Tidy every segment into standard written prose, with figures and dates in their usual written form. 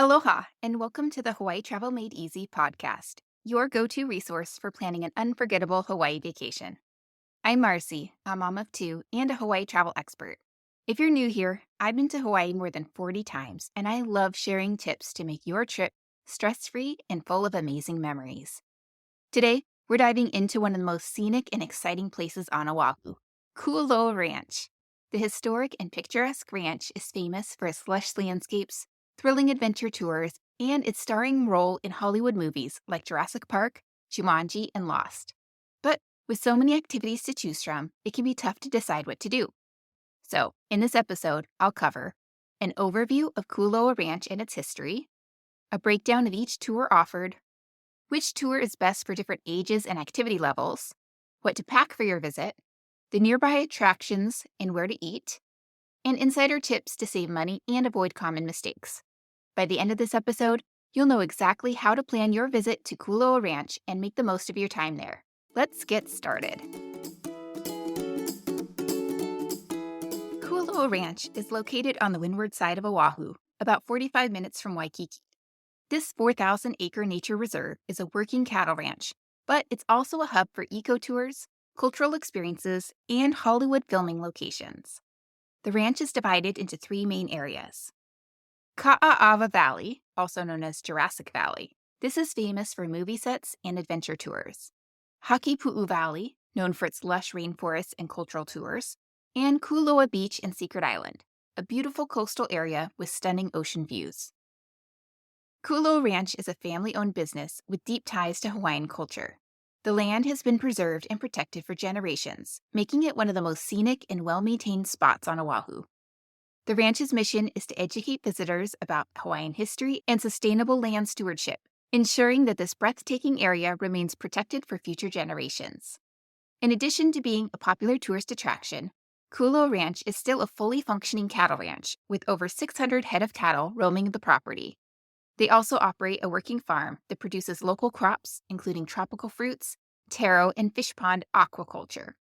Aloha, and welcome to the Hawaii Travel Made Easy podcast, your go-to resource for planning an unforgettable Hawaii vacation. I'm Marcie, a mom of two and a Hawaii travel expert. If you're new here, I've been to Hawaii more than 40 times, and I love sharing tips to make your trip stress-free and full of amazing memories. Today, we're diving into one of the most scenic and exciting places on Oahu, Kualoa Ranch. The historic and picturesque ranch is famous for its lush landscapes, thrilling adventure tours, and its starring role in Hollywood movies like Jurassic Park, Jumanji, and Lost. But with so many activities to choose from, it can be tough to decide what to do. So, in this episode, I'll cover an overview of Kualoa Ranch and its history, a breakdown of each tour offered, which tour is best for different ages and activity levels, what to pack for your visit, the nearby attractions and where to eat, and insider tips to save money and avoid common mistakes. By the end of this episode, you'll know exactly how to plan your visit to Kualoa Ranch and make the most of your time there. Let's get started. Kualoa Ranch is located on the windward side of Oahu, about 45 minutes from Waikiki. This 4,000-acre nature reserve is a working cattle ranch, but it's also a hub for eco-tours, cultural experiences, and Hollywood filming locations. The ranch is divided into three main areas. Ka'aava Valley, also known as Jurassic Valley. This is famous for movie sets and adventure tours. Hakipu'u Valley, known for its lush rainforests and cultural tours. And Kuloa Beach and Secret Island, a beautiful coastal area with stunning ocean views. Kualoa Ranch is a family-owned business with deep ties to Hawaiian culture. The land has been preserved and protected for generations, making it one of the most scenic and well-maintained spots on Oahu. The ranch's mission is to educate visitors about Hawaiian history and sustainable land stewardship, ensuring that this breathtaking area remains protected for future generations. In addition to being a popular tourist attraction, Kualoa Ranch is still a fully functioning cattle ranch with over 600 head of cattle roaming the property. They also operate a working farm that produces local crops, including tropical fruits, taro, and fish pond aquaculture.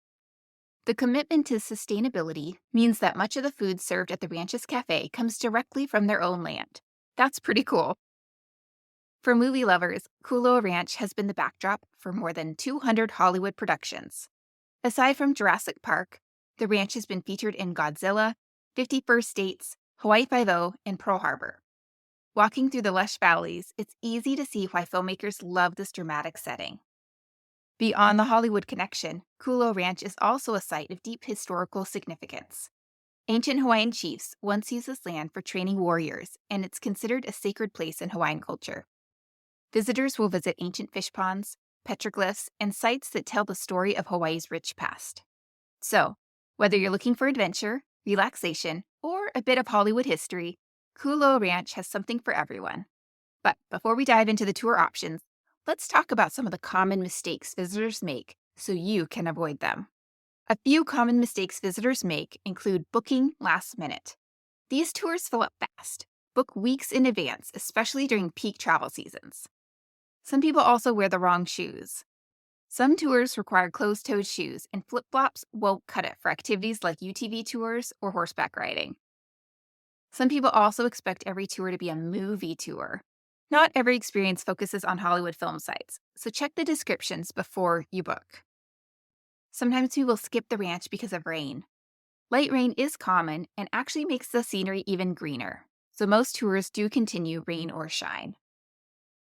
The commitment to sustainability means that much of the food served at the ranch's cafe comes directly from their own land. That's pretty cool. For movie lovers, Kualoa Ranch has been the backdrop for more than 200 Hollywood productions. Aside from Jurassic Park, the ranch has been featured in Godzilla, 51st States, Hawaii Five-0, and Pearl Harbor. Walking through the lush valleys, it's easy to see why filmmakers love this dramatic setting. Beyond the Hollywood connection, Kualoa Ranch is also a site of deep historical significance. Ancient Hawaiian chiefs once used this land for training warriors, and it's considered a sacred place in Hawaiian culture. Visitors will visit ancient fish ponds, petroglyphs, and sites that tell the story of Hawaii's rich past. So, whether you're looking for adventure, relaxation, or a bit of Hollywood history, Kualoa Ranch has something for everyone. But before we dive into the tour options, let's talk about some of the common mistakes visitors make so you can avoid them. A few common mistakes visitors make include booking last minute. These tours fill up fast. Book weeks in advance, especially during peak travel seasons. Some people also wear the wrong shoes. Some tours require closed-toed shoes, and flip-flops won't cut it for activities like UTV tours or horseback riding. Some people also expect every tour to be a movie tour. Not every experience focuses on Hollywood film sites, so check the descriptions before you book. Sometimes people skip the ranch because of rain. Light rain is common and actually makes the scenery even greener, so most tours do continue rain or shine.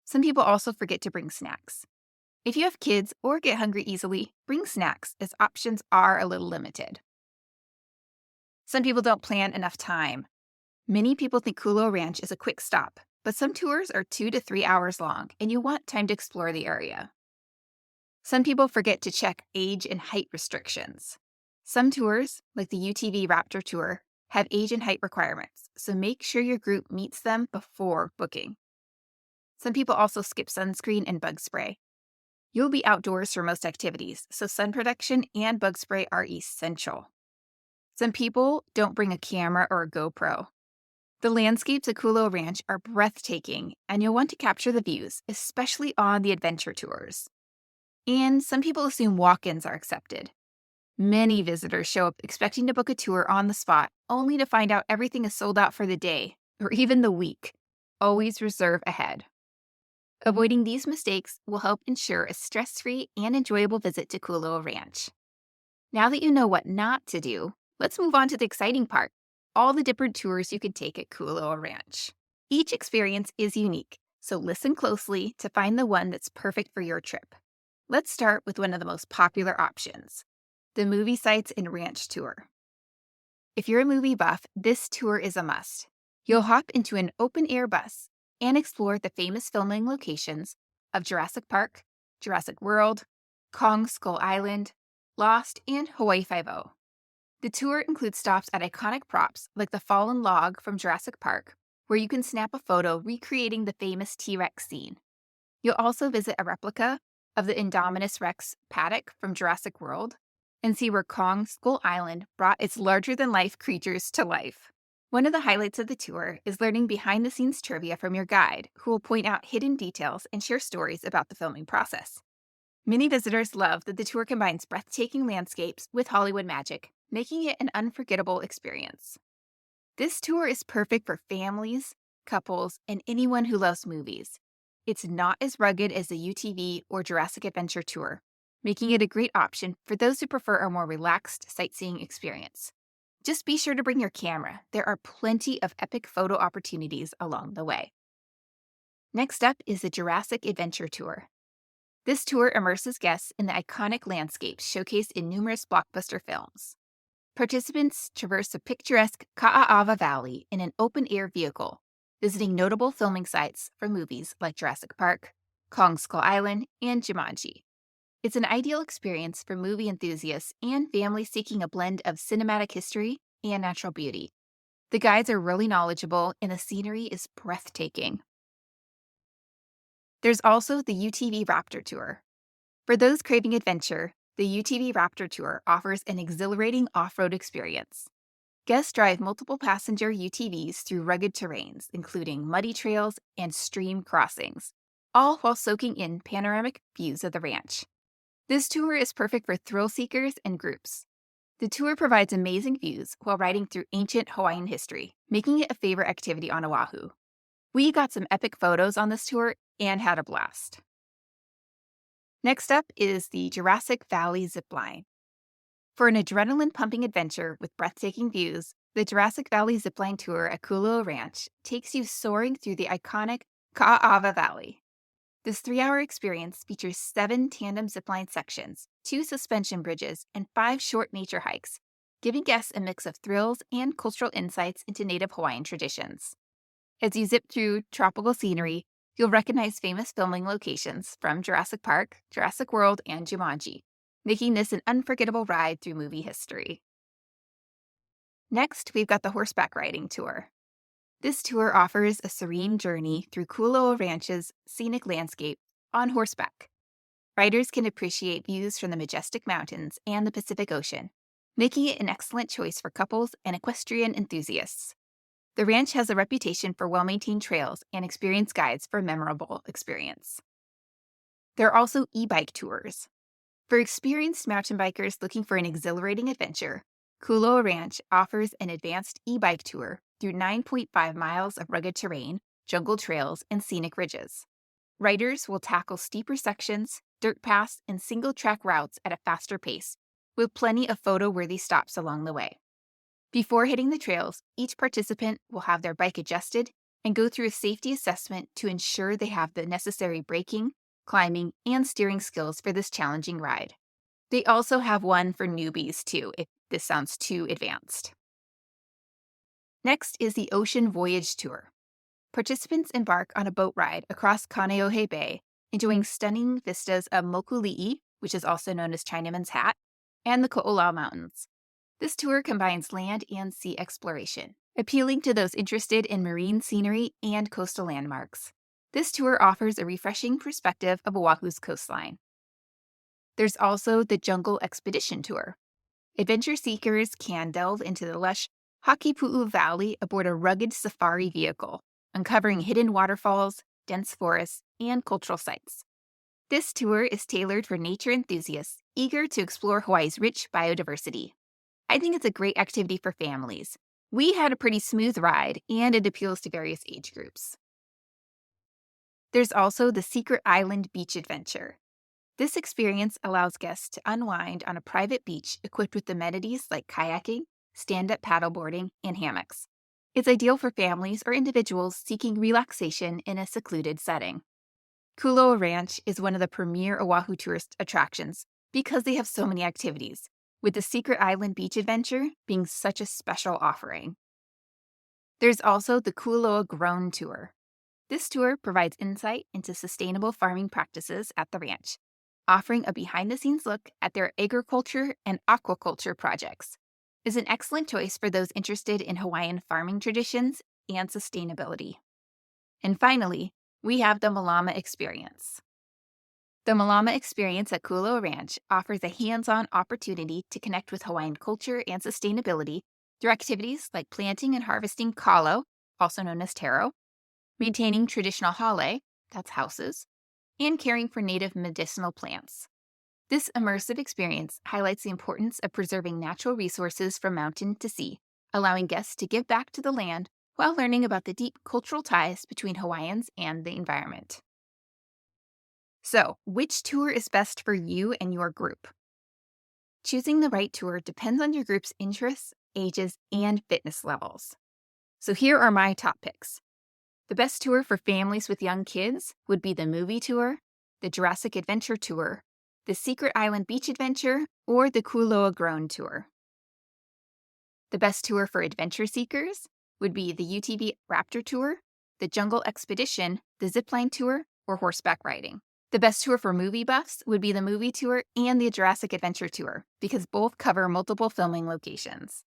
Some people also forget to bring snacks. If you have kids or get hungry easily, bring snacks, as options are a little limited. Some people don't plan enough time. Many people think Kualoa Ranch is a quick stop, but some tours are 2 to 3 hours long, and you want time to explore the area. Some people forget to check age and height restrictions. Some tours, like the UTV Raptor Tour, have age and height requirements, so make sure your group meets them before booking. Some people also skip sunscreen and bug spray. You'll be outdoors for most activities, so sun protection and bug spray are essential. Some people don't bring a camera or a GoPro. The landscapes at Kualoa Ranch are breathtaking, and you'll want to capture the views, especially on the adventure tours. And some people assume walk-ins are accepted. Many visitors show up expecting to book a tour on the spot, only to find out everything is sold out for the day, or even the week. always reserve ahead. Avoiding these mistakes will help ensure a stress-free and enjoyable visit to Kualoa Ranch. Now that you know what not to do, let's move on to the exciting part, all the different tours you can take at Kualoa Ranch. Each experience is unique, so listen closely to find the one that's perfect for your trip. Let's start with one of the most popular options, the Movie Sites and Ranch Tour. If you're a movie buff, this tour is a must. You'll hop into an open-air bus and explore the famous filming locations of Jurassic Park, Jurassic World, Kong Skull Island, Lost, and Hawaii Five-O. The tour includes stops at iconic props like the fallen log from Jurassic Park, where you can snap a photo recreating the famous T-Rex scene. You'll also visit a replica of the Indominus Rex paddock from Jurassic World and see where Kong Skull Island brought its larger-than-life creatures to life. One of the highlights of the tour is learning behind-the-scenes trivia from your guide, who will point out hidden details and share stories about the filming process. Many visitors love that the tour combines breathtaking landscapes with Hollywood magic, making it an unforgettable experience. This tour is perfect for families, couples, and anyone who loves movies. It's not as rugged as the UTV or Jurassic Adventure Tour, making it a great option for those who prefer a more relaxed sightseeing experience. Just be sure to bring your camera. There are plenty of epic photo opportunities along the way. Next up is the Jurassic Adventure Tour. This tour immerses guests in the iconic landscapes showcased in numerous blockbuster films. Participants traverse the picturesque Ka'aava Valley in an open-air vehicle, visiting notable filming sites for movies like Jurassic Park, Kong Skull Island, and Jumanji. It's an ideal experience for movie enthusiasts and families seeking a blend of cinematic history and natural beauty. The guides are really knowledgeable, and the scenery is breathtaking. There's also the UTV Raptor Tour. For those craving adventure, the UTV Raptor Tour offers an exhilarating off-road experience. Guests drive multiple passenger UTVs through rugged terrains, including muddy trails and stream crossings, all while soaking in panoramic views of the ranch. This tour is perfect for thrill seekers and groups. The tour provides amazing views while riding through ancient Hawaiian history, making it a favorite activity on Oahu. We got some epic photos on this tour and had a blast. Next up is the Jurassic Valley Zipline. For an adrenaline-pumping adventure with breathtaking views, the Jurassic Valley Zipline Tour at Kualoa Ranch takes you soaring through the iconic Ka'aava Valley. This 3-hour experience features 7 tandem zipline sections, 2 suspension bridges, and 5 short nature hikes, giving guests a mix of thrills and cultural insights into native Hawaiian traditions. As you zip through tropical scenery, you'll recognize famous filming locations from Jurassic Park, Jurassic World, and Jumanji, making this an unforgettable ride through movie history. Next, we've got the Horseback Riding Tour. This tour offers a serene journey through Kualoa Ranch's scenic landscape on horseback. Riders can appreciate views from the majestic mountains and the Pacific Ocean, making it an excellent choice for couples and equestrian enthusiasts. The ranch has a reputation for well-maintained trails and experienced guides for a memorable experience. There are also e-bike tours. For experienced mountain bikers looking for an exhilarating adventure, Kualoa Ranch offers an advanced e-bike tour through 9.5 miles of rugged terrain, jungle trails, and scenic ridges. Riders will tackle steeper sections, dirt paths, and single-track routes at a faster pace, with plenty of photo-worthy stops along the way. Before hitting the trails, each participant will have their bike adjusted and go through a safety assessment to ensure they have the necessary braking, climbing, and steering skills for this challenging ride. They also have one for newbies, too, if this sounds too advanced. Next is the Ocean Voyage Tour. Participants embark on a boat ride across Kaneohe Bay, enjoying stunning vistas of Mokuli'i, which is also known as Chinaman's Hat, and the Ko'olau Mountains. This tour combines land and sea exploration, appealing to those interested in marine scenery and coastal landmarks. This tour offers a refreshing perspective of Oahu's coastline. There's also the Jungle Expedition Tour. Adventure seekers can delve into the lush Hakipu'u Valley aboard a rugged safari vehicle, uncovering hidden waterfalls, dense forests, and cultural sites. This tour is tailored for nature enthusiasts eager to explore Hawaii's rich biodiversity. I think it's a great activity for families. We had a pretty smooth ride, and it appeals to various age groups. There's also the Secret Island Beach Adventure. This experience allows guests to unwind on a private beach equipped with amenities like kayaking, stand-up paddleboarding, and hammocks. It's ideal for families or individuals seeking relaxation in a secluded setting. Kualoa Ranch is one of the premier Oahu tourist attractions because they have so many activities, with the Secret Island Beach Adventure being such a special offering. There's also the Kualoa Grown Tour. This tour provides insight into sustainable farming practices at the ranch, offering a behind-the-scenes look at their agriculture and aquaculture projects. It's an excellent choice for those interested in Hawaiian farming traditions and sustainability. And finally, we have the Malama Experience. The Malama Experience at Kualoa Ranch offers a hands-on opportunity to connect with Hawaiian culture and sustainability through activities like planting and harvesting kalo, also known as taro, maintaining traditional hale, that's houses, and caring for native medicinal plants. This immersive experience highlights the importance of preserving natural resources from mountain to sea, allowing guests to give back to the land while learning about the deep cultural ties between Hawaiians and the environment. So, which tour is best for you and your group? Choosing the right tour depends on your group's interests, ages, and fitness levels. So here are my top picks. The best tour for families with young kids would be the movie tour, the Jurassic Adventure tour, the Secret Island Beach Adventure, or the Kualoa Grown tour. The best tour for adventure seekers would be the UTV Raptor tour, the Jungle Expedition, the Zipline tour, or horseback riding. The best tour for movie buffs would be the movie tour and the Jurassic Adventure tour, because both cover multiple filming locations.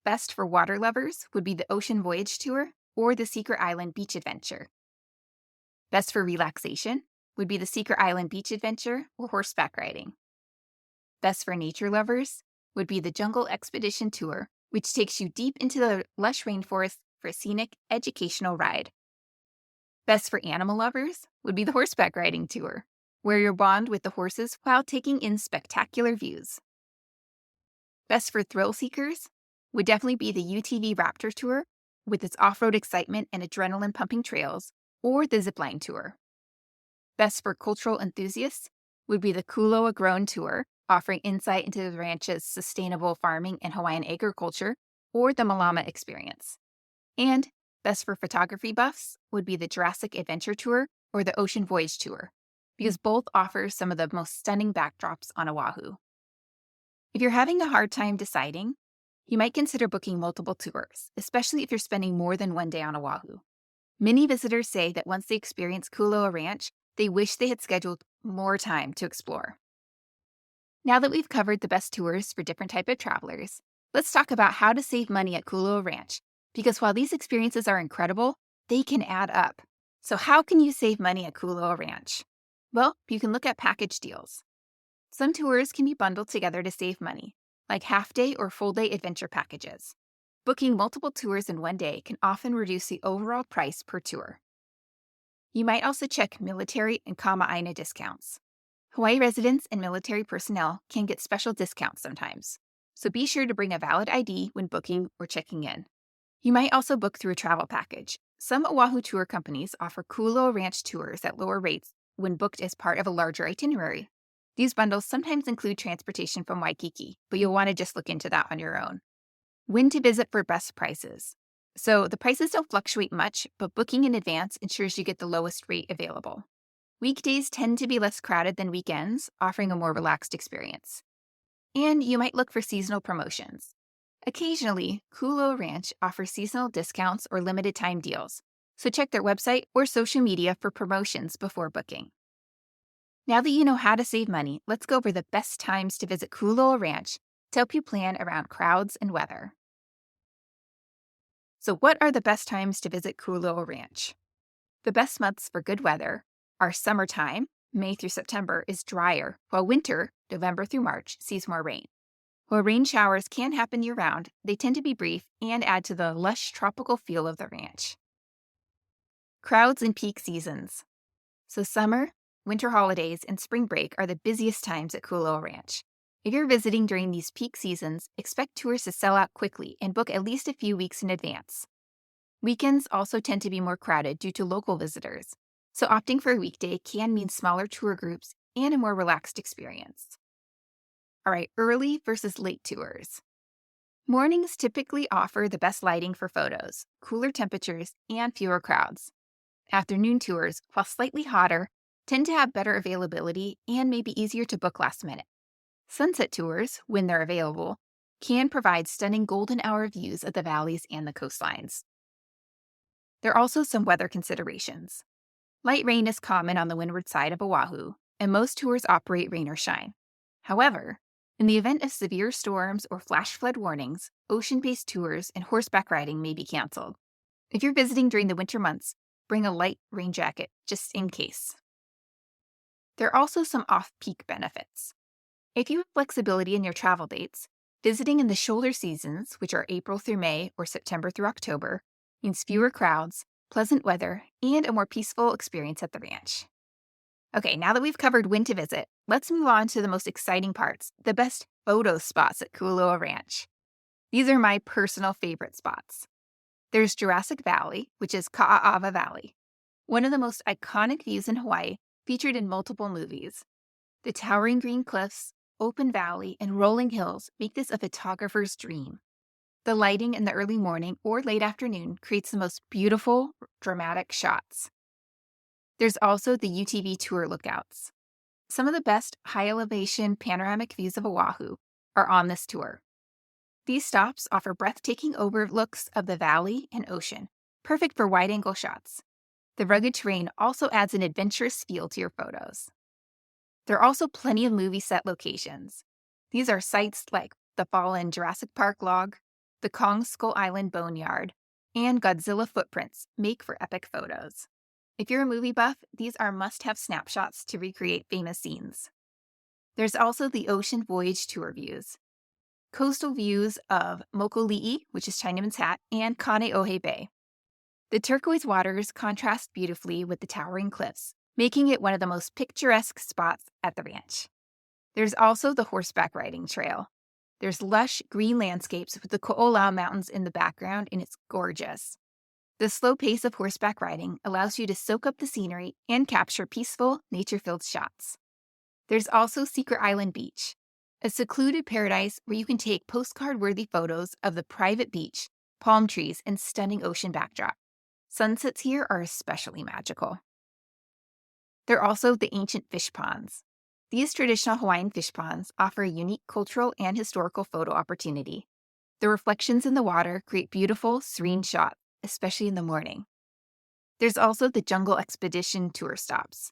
Best for water lovers would be the Ocean Voyage tour or the Secret Island Beach Adventure. Best for relaxation would be the Secret Island Beach Adventure or horseback riding. Best for nature lovers would be the Jungle Expedition tour, which takes you deep into the lush rainforest for a scenic, educational ride. Best for animal lovers would be the horseback riding tour, where you bond with the horses while taking in spectacular views. Best for thrill seekers would definitely be the UTV Raptor tour, with its off-road excitement and adrenaline-pumping trails, or the Zipline tour. Best for cultural enthusiasts would be the Kualoa Grown tour, offering insight into the ranch's sustainable farming and Hawaiian agriculture, or the Malama Experience. And best for photography buffs would be the Jurassic Adventure tour or the Ocean Voyage tour, because both offer some of the most stunning backdrops on Oahu. If you're having a hard time deciding, you might consider booking multiple tours, especially if you're spending more than one day on Oahu. Many visitors say that once they experience Kualoa Ranch, they wish they had scheduled more time to explore. Now that we've covered the best tours for different types of travelers, let's talk about how to save money at Kualoa Ranch, because while these experiences are incredible, they can add up. So how can you save money at Kualoa Ranch? Well, you can look at package deals. Some tours can be bundled together to save money, like half-day or full-day adventure packages. Booking multiple tours in one day can often reduce the overall price per tour. You might also check military and Kama'aina discounts. Hawaii residents and military personnel can get special discounts sometimes, so be sure to bring a valid ID when booking or checking in. You might also book through a travel package. Some Oahu tour companies offer Kualoa Ranch tours at lower rates when booked as part of a larger itinerary. These bundles sometimes include transportation from Waikiki, but you'll want to just look into that on your own. When to visit for best prices. So the prices don't fluctuate much, but booking in advance ensures you get the lowest rate available. Weekdays tend to be less crowded than weekends, offering a more relaxed experience. And you might look for seasonal promotions. Occasionally, Kualoa Ranch offers seasonal discounts or limited time deals, so check their website or social media for promotions before booking. Now that you know how to save money, let's go over the best times to visit Kualoa Ranch to help you plan around crowds and weather. So what are the best times to visit Kualoa Ranch? The best months for good weather are summertime, May through September, is drier, while winter, November through March, sees more rain. While rain showers can happen year-round, they tend to be brief and add to the lush tropical feel of the ranch. Crowds and peak seasons. So summer, winter holidays, and spring break are the busiest times at Kualoa Ranch. If you're visiting during these peak seasons, expect tours to sell out quickly and book at least a few weeks in advance. Weekends also tend to be more crowded due to local visitors, so opting for a weekday can mean smaller tour groups and a more relaxed experience. All right, early versus late tours. Mornings typically offer the best lighting for photos, cooler temperatures, and fewer crowds. Afternoon tours, while slightly hotter, tend to have better availability and may be easier to book last minute. Sunset tours, when they're available, can provide stunning golden hour views of the valleys and the coastlines. There are also some weather considerations. Light rain is common on the windward side of Oahu, and most tours operate rain or shine. However, in the event of severe storms or flash flood warnings, ocean-based tours and horseback riding may be canceled. If you're visiting during the winter months, bring a light rain jacket just in case. There are also some off-peak benefits. If you have flexibility in your travel dates, visiting in the shoulder seasons, which are April through May or September through October, means fewer crowds, pleasant weather, and a more peaceful experience at the ranch. Okay, now that we've covered when to visit, let's move on to the most exciting parts, the best photo spots at Kualoa Ranch. These are my personal favorite spots. There's Jurassic Valley, which is Ka'aava Valley, one of the most iconic views in Hawaii, featured in multiple movies. The towering green cliffs, open valley, and rolling hills make this a photographer's dream. The lighting in the early morning or late afternoon creates the most beautiful, dramatic shots. There's also the UTV tour lookouts. Some of the best high-elevation panoramic views of Oahu are on this tour. These stops offer breathtaking overlooks of the valley and ocean, perfect for wide-angle shots. The rugged terrain also adds an adventurous feel to your photos. There are also plenty of movie set locations. These are sites like the fallen Jurassic Park log, the Kong Skull Island Boneyard, and Godzilla footprints make for epic photos. If you're a movie buff, these are must-have snapshots to recreate famous scenes. There's also the Ocean Voyage tour views. Coastal views of Mokuli'i, which is Chinaman's Hat, and Kaneohe Bay. The turquoise waters contrast beautifully with the towering cliffs, making it one of the most picturesque spots at the ranch. There's also the horseback riding trail. There's lush green landscapes with the Ko'olau Mountains in the background, and it's gorgeous. The slow pace of horseback riding allows you to soak up the scenery and capture peaceful, nature-filled shots. There's also Secret Island Beach, a secluded paradise where you can take postcard-worthy photos of the private beach, palm trees, and stunning ocean backdrop. Sunsets here are especially magical. There are also the ancient fish ponds. These traditional Hawaiian fish ponds offer a unique cultural and historical photo opportunity. The reflections in the water create beautiful, serene shots, especially in the morning. There's also the Jungle Expedition tour stops.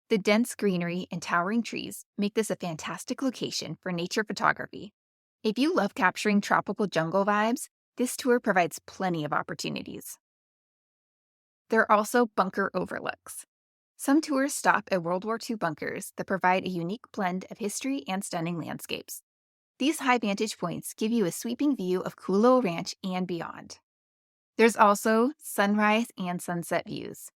The dense greenery and towering trees make this a fantastic location for nature photography. If you love capturing tropical jungle vibes, this tour provides plenty of opportunities. There are also bunker overlooks. Some tours stop at World War II bunkers that provide a unique blend of history and stunning landscapes. These high vantage points give you a sweeping view of Kualoa Ranch and beyond. There's also sunrise and sunset views.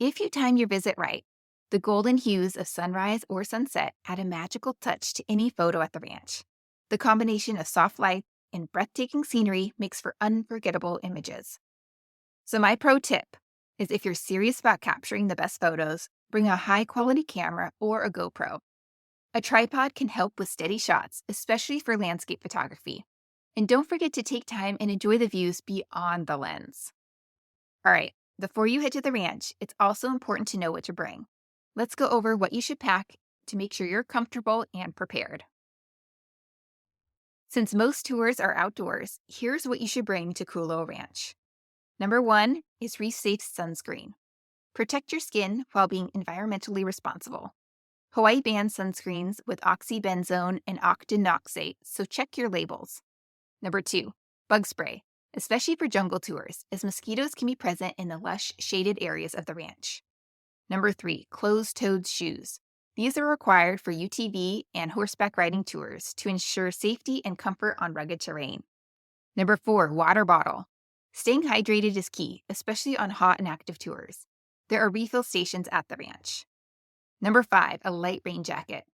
If you time your visit right, the golden hues of sunrise or sunset add a magical touch to any photo at the ranch. The combination of soft light and breathtaking scenery makes for unforgettable images. So my pro tip is, if you're serious about capturing the best photos, bring a high-quality camera or a GoPro. A tripod can help with steady shots, especially for landscape photography. And don't forget to take time and enjoy the views beyond the lens. All right, before you head to the ranch, it's also important to know what to bring. Let's go over what you should pack to make sure you're comfortable and prepared. Since most tours are outdoors, here's what you should bring to Kualoa Ranch. Number 1 is Reef Safe sunscreen. Protect your skin while being environmentally responsible. Hawaii bans sunscreens with oxybenzone and octinoxate, so check your labels. Number 2, bug spray, especially for jungle tours, as mosquitoes can be present in the lush, shaded areas of the ranch. Number 3, closed-toed shoes. These are required for UTV and horseback riding tours to ensure safety and comfort on rugged terrain. Number 4, water bottle. Staying hydrated is key, especially on hot and active tours. There are refill stations at the ranch. Number 5, a light rain jacket.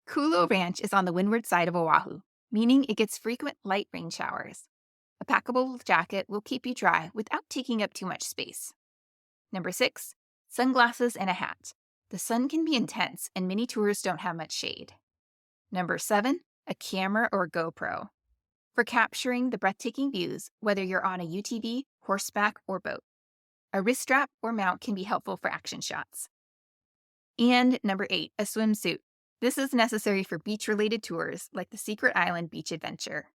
Kualoa Ranch is on the windward side of Oahu, meaning it gets frequent light rain showers. A packable jacket will keep you dry without taking up too much space. Number 6, sunglasses and a hat. The sun can be intense and many tours don't have much shade. Number 7, a camera or GoPro. For capturing the breathtaking views, whether you're on a UTV, horseback, or boat. A wrist strap or mount can be helpful for action shots. And number 8, a swimsuit. This is necessary for beach-related tours like the Secret Island Beach Adventure.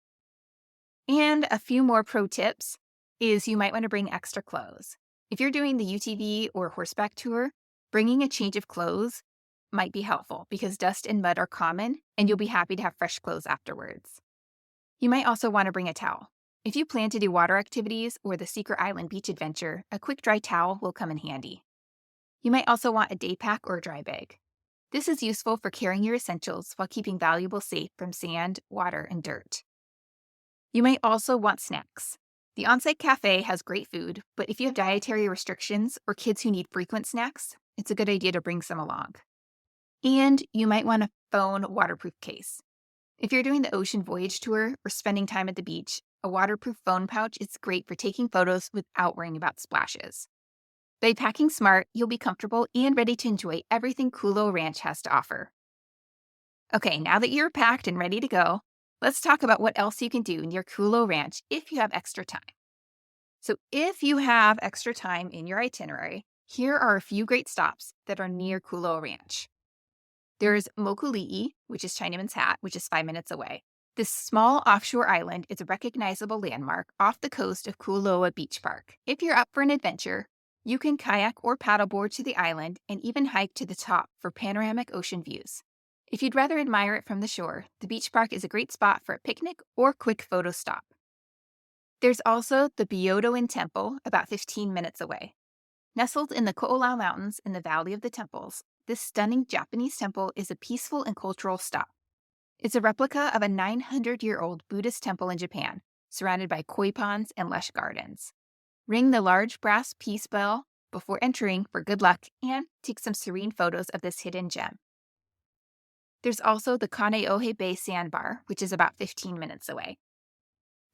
And a few more pro tips is you might want to bring extra clothes. If you're doing the UTV or horseback tour, bringing a change of clothes might be helpful because dust and mud are common, and you'll be happy to have fresh clothes afterwards. You might also want to bring a towel. If you plan to do water activities or the Secret Island Beach Adventure, a quick dry towel will come in handy. You might also want a day pack or a dry bag. This is useful for carrying your essentials while keeping valuables safe from sand, water, and dirt. You might also want snacks. The on-site cafe has great food, but if you have dietary restrictions or kids who need frequent snacks, it's a good idea to bring some along. And you might want a phone waterproof case. If you're doing the ocean voyage tour or spending time at the beach, a waterproof phone pouch is great for taking photos without worrying about splashes. By packing smart, you'll be comfortable and ready to enjoy everything Kualoa Ranch has to offer. Okay, now that you're packed and ready to go, let's talk about what else you can do near Kualoa Ranch if you have extra time. So if you have extra time in your itinerary, here are a few great stops that are near Kualoa Ranch. There's Mokuli'i, which is Chinaman's Hat, which is 5 minutes away. This small offshore island is a recognizable landmark off the coast of Kualoa Beach Park. If you're up for an adventure, you can kayak or paddleboard to the island and even hike to the top for panoramic ocean views. If you'd rather admire it from the shore, the beach park is a great spot for a picnic or quick photo stop. There's also the Byodoin Temple, about 15 minutes away. Nestled in the Kualoa Mountains in the Valley of the Temples, this stunning Japanese temple is a peaceful and cultural stop. It's a replica of a 900-year-old Buddhist temple in Japan, surrounded by koi ponds and lush gardens. Ring the large brass peace bell before entering for good luck and take some serene photos of this hidden gem. There's also the Kaneohe Bay Sandbar, which is about 15 minutes away.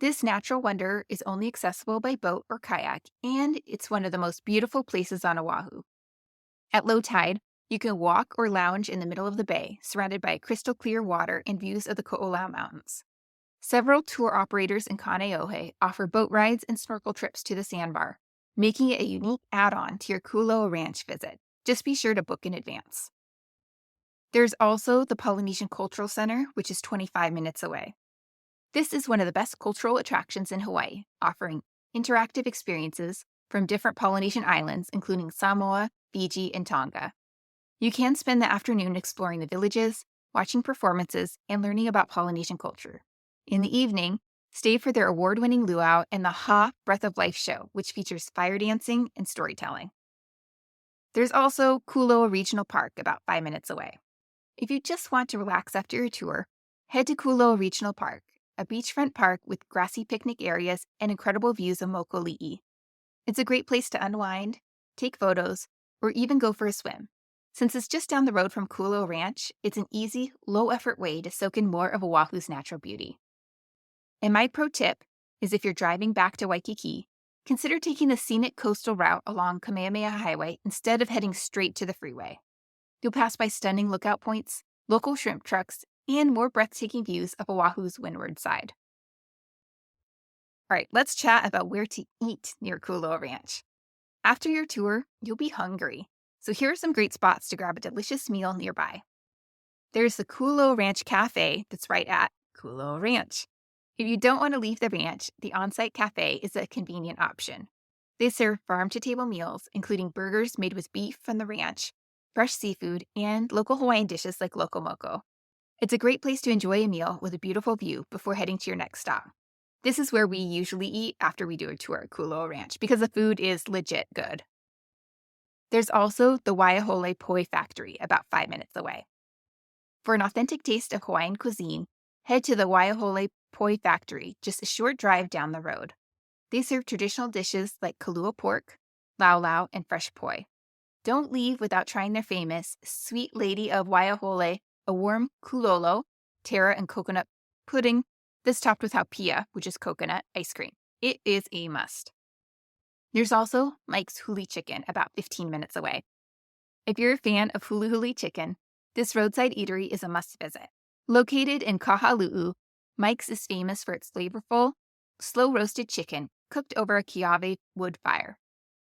This natural wonder is only accessible by boat or kayak, and it's one of the most beautiful places on Oahu. At low tide, you can walk or lounge in the middle of the bay, surrounded by crystal clear water and views of the Kualoa Mountains. Several tour operators in Kaneohe offer boat rides and snorkel trips to the sandbar, making it a unique add-on to your Kualoa Ranch visit. Just be sure to book in advance. There's also the Polynesian Cultural Center, which is 25 minutes away. This is one of the best cultural attractions in Hawaii, offering interactive experiences from different Polynesian islands, including Samoa, Fiji, and Tonga. You can spend the afternoon exploring the villages, watching performances, and learning about Polynesian culture. In the evening, stay for their award-winning luau and the Ha Breath of Life show, which features fire dancing and storytelling. There's also Kualoa Regional Park, about 5 minutes away. If you just want to relax after your tour, head to Kualoa Regional Park, a beachfront park with grassy picnic areas and incredible views of Mokuli'i. It's a great place to unwind, take photos, or even go for a swim. Since it's just down the road from Kualoa Ranch, it's an easy, low-effort way to soak in more of Oahu's natural beauty. And my pro tip is if you're driving back to Waikiki, consider taking the scenic coastal route along Kamehameha Highway instead of heading straight to the freeway. You'll pass by stunning lookout points, local shrimp trucks, and more breathtaking views of Oahu's windward side. All right, let's chat about where to eat near Kualoa Ranch. After your tour, you'll be hungry, so here are some great spots to grab a delicious meal nearby. There's the Kualoa Ranch Cafe that's right at Kualoa Ranch. If you don't want to leave the ranch, the on-site cafe is a convenient option. They serve farm-to-table meals, including burgers made with beef from the ranch, fresh seafood, and local Hawaiian dishes like loco moco. It's a great place to enjoy a meal with a beautiful view before heading to your next stop. This is where we usually eat after we do a tour at Kualoa Ranch because the food is legit good. There's also the Waiahole Poi Factory, about 5 minutes away. For an authentic taste of Hawaiian cuisine, head to the Waiahole Poi Factory, just a short drive down the road. They serve traditional dishes like kalua pork, lau lau, and fresh poi. Don't leave without trying their famous Sweet Lady of Waiahole, a warm kulolo, tara and coconut pudding, This topped with haupia, which is coconut, ice cream. It is a must. There's also Mike's Huli Chicken, about 15 minutes away. If you're a fan of huli huli chicken, this roadside eatery is a must visit. Located in Kahalu'u, Mike's is famous for its flavorful, slow-roasted chicken cooked over a kiawe wood fire.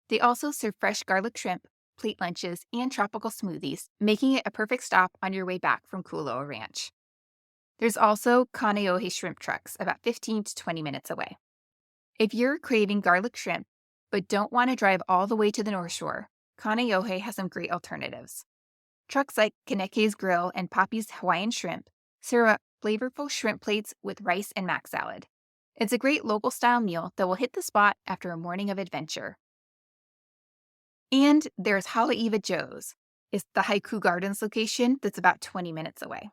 They also serve fresh garlic shrimp, plate lunches, and tropical smoothies, making it a perfect stop on your way back from Kualoa Ranch. There's also Kaneohe shrimp trucks, about 15 to 20 minutes away. If you're craving garlic shrimp, but don't want to drive all the way to the North Shore, Kaneohe has some great alternatives. Trucks like Kaneke's Grill and Poppy's Hawaiian Shrimp serve up flavorful shrimp plates with rice and mac salad. It's a great local-style meal that will hit the spot after a morning of adventure. And there's Haleiwa Joe's. It's the Haiku Gardens location that's about 20 minutes away.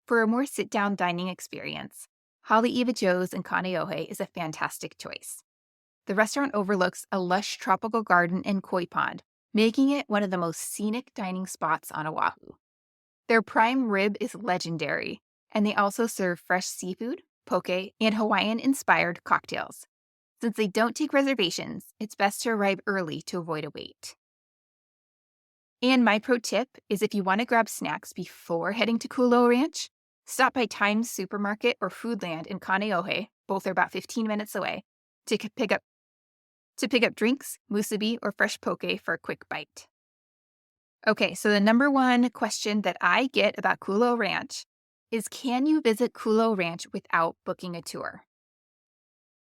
For a more sit-down dining experience, Haleiwa Joe's in Kaneohe is a fantastic choice. The restaurant overlooks a lush tropical garden and koi pond, making it one of the most scenic dining spots on Oahu. Their prime rib is legendary, and they also serve fresh seafood, poke, and Hawaiian-inspired cocktails. Since they don't take reservations, it's best to arrive early to avoid a wait. And my pro tip is if you want to grab snacks before heading to Kualoa Ranch, stop by Times Supermarket or Foodland in Kaneohe, both are about 15 minutes away, to pick up drinks, musubi, or fresh poke for a quick bite. Okay, so the number one question that I get about Kualoa Ranch is, can you visit Kualoa Ranch without booking a tour?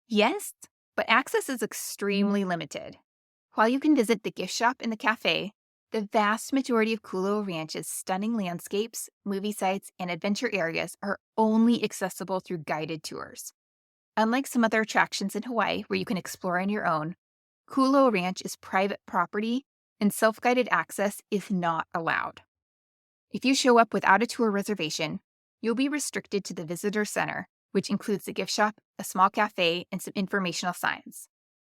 Yes, but access is extremely limited. While you can visit the gift shop and the cafe, the vast majority of Kualoa Ranch's stunning landscapes, movie sites, and adventure areas are only accessible through guided tours. Unlike some other attractions in Hawaii where you can explore on your own, Kualoa Ranch is private property and self-guided access is not allowed. If you show up without a tour reservation, you'll be restricted to the visitor center, which includes the gift shop, a small cafe, and some informational signs.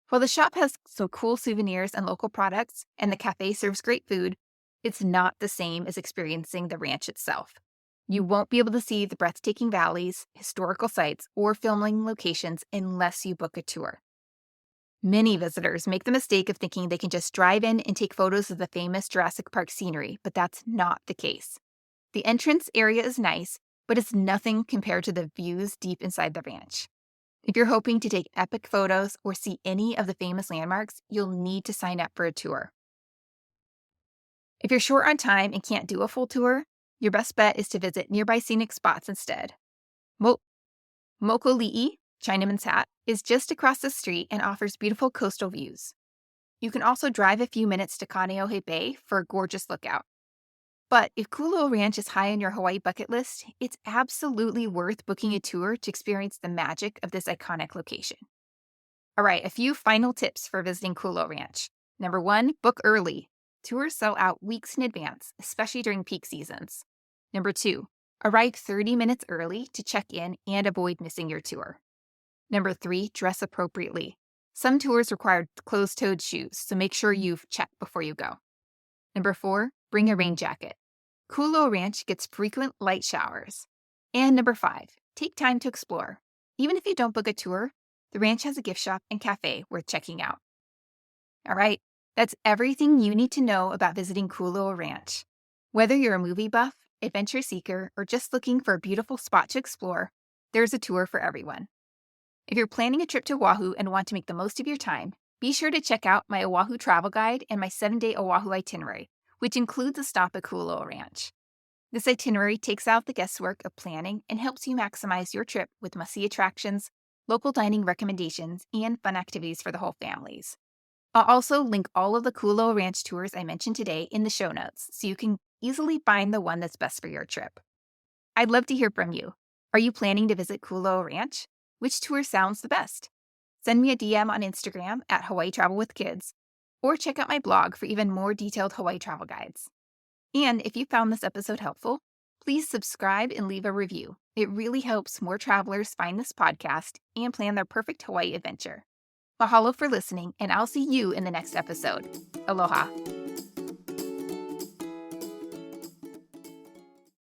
While the shop has some cool souvenirs and local products, and the cafe serves great food, it's not the same as experiencing the ranch itself. You won't be able to see the breathtaking valleys, historical sites, or filming locations unless you book a tour. Many visitors make the mistake of thinking they can just drive in and take photos of the famous Jurassic Park scenery, but that's not the case. The entrance area is nice, but it's nothing compared to the views deep inside the ranch. If you're hoping to take epic photos or see any of the famous landmarks, you'll need to sign up for a tour. If you're short on time and can't do a full tour, your best bet is to visit nearby scenic spots instead. Mokoli'i, Chinaman's Hat, is just across the street and offers beautiful coastal views. You can also drive a few minutes to Kaneohe Bay for a gorgeous lookout. But if Kualoa Ranch is high on your Hawaii bucket list, it's absolutely worth booking a tour to experience the magic of this iconic location. All right, a few final tips for visiting Kualoa Ranch. Number 1, book early. Tours sell out weeks in advance, especially during peak seasons. Number 2, arrive 30 minutes early to check in and avoid missing your tour. Number 3, dress appropriately. Some tours require closed-toed shoes, so make sure you've checked before you go. Number 4, bring a rain jacket. Kualoa Ranch gets frequent light showers. And number 5, take time to explore. Even if you don't book a tour, the ranch has a gift shop and cafe worth checking out. All right, that's everything you need to know about visiting Kualoa Ranch. Whether you're a movie buff, adventure seeker, or just looking for a beautiful spot to explore, there's a tour for everyone. If you're planning a trip to Oahu and want to make the most of your time, be sure to check out my Oahu travel guide and my 7-day Oahu itinerary, which includes a stop at Kualoa Ranch. This itinerary takes out the guesswork of planning and helps you maximize your trip with must-see attractions, local dining recommendations, and fun activities for the whole families. I'll also link all of the Kualoa Ranch tours I mentioned today in the show notes so you can easily find the one that's best for your trip. I'd love to hear from you. Are you planning to visit Kualoa Ranch? Which tour sounds the best? Send me a DM on Instagram at Hawaii Travel with Kids, or check out my blog for even more detailed Hawaii travel guides. And if you found this episode helpful, please subscribe and leave a review. It really helps more travelers find this podcast and plan their perfect Hawaii adventure. Mahalo for listening, and I'll see you in the next episode. Aloha.